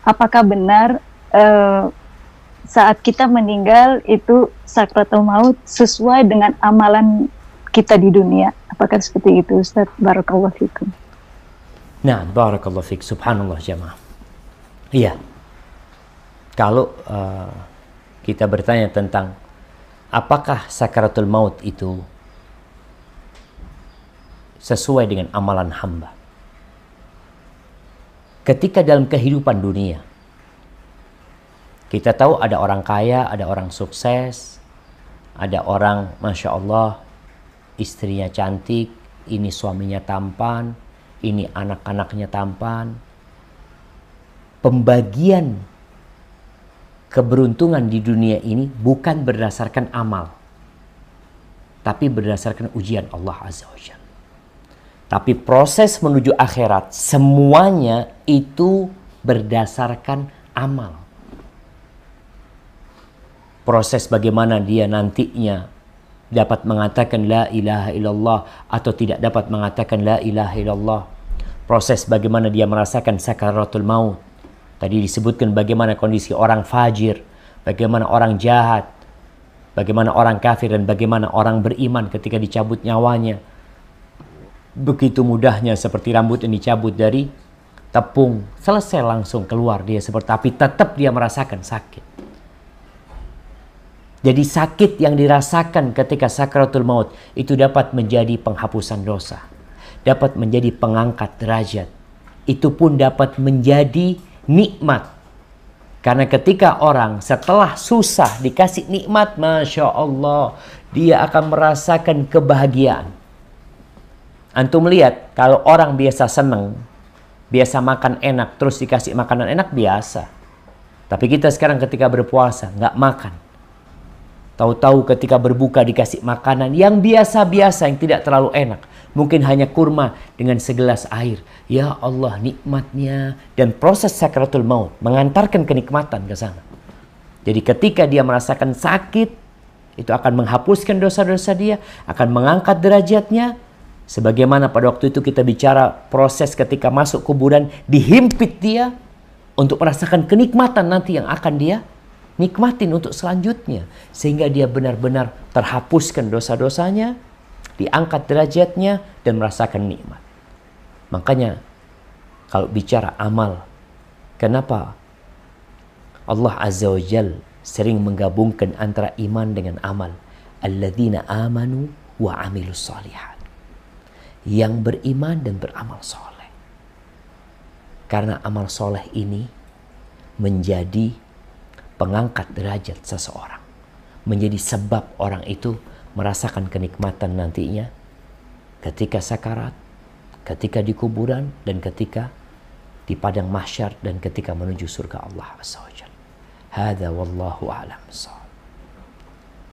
apakah benar saat kita meninggal itu sakratul maut sesuai dengan amalan kita di dunia? Apakah seperti itu, Ustaz? Barakallahu fikum. Nah, barakallahu fik, subhanallah jamaah. Iya. Kalau kita bertanya tentang apakah sakaratul maut itu sesuai dengan amalan hamba. Ketika dalam kehidupan dunia, kita tahu ada orang kaya, ada orang sukses, ada orang, Masya Allah, istrinya cantik, ini suaminya tampan, ini anak-anaknya tampan. Pembagian keberuntungan di dunia ini bukan berdasarkan amal, tapi berdasarkan ujian Allah Azza wa Jalla. Tapi proses menuju akhirat semuanya itu berdasarkan amal. Proses bagaimana dia nantinya dapat mengatakan la ilaha illallah atau tidak dapat mengatakan la ilaha illallah. Proses bagaimana dia merasakan sakaratul maut. Tadi disebutkan bagaimana kondisi orang fajir, bagaimana orang jahat, bagaimana orang kafir dan bagaimana orang beriman ketika dicabut nyawanya. Begitu mudahnya seperti rambut yang dicabut dari tepung, selesai langsung keluar dia seperti, tapi tetap dia merasakan sakit. Jadi sakit yang dirasakan ketika sakaratul maut itu dapat menjadi penghapusan dosa, dapat menjadi pengangkat derajat, itu pun dapat menjadi nikmat. Karena ketika orang setelah susah dikasih nikmat, Masya Allah, dia akan merasakan kebahagiaan. Antum lihat, kalau orang biasa seneng, biasa makan enak, terus dikasih makanan enak, biasa. Tapi kita sekarang ketika berpuasa, nggak makan. Tahu-tahu ketika berbuka dikasih makanan yang biasa-biasa, yang tidak terlalu enak. Mungkin hanya kurma dengan segelas air. Ya Allah, nikmatnya. Dan proses sakaratul maut mengantarkan kenikmatan ke sana. Jadi ketika dia merasakan sakit, itu akan menghapuskan dosa-dosa dia, akan mengangkat derajatnya. Sebagaimana pada waktu itu kita bicara proses ketika masuk kuburan, dihimpit dia untuk merasakan kenikmatan nanti yang akan dia nikmatin untuk selanjutnya. Sehingga dia benar-benar terhapuskan dosa-dosanya, diangkat derajatnya, dan merasakan nikmat. Makanya kalau bicara amal, kenapa Allah Azza wa Jal sering menggabungkan antara iman dengan amal? Alladzina amanu wa amilus shalihat. Yang beriman dan beramal soleh. Karena amal soleh ini menjadi pengangkat derajat seseorang. Menjadi sebab orang itu merasakan kenikmatan nantinya ketika sakarat, ketika di kuburan, dan ketika di padang mahsyar, dan ketika menuju surga Allah Azza wa Jalla. Hadza wallahu a'lam.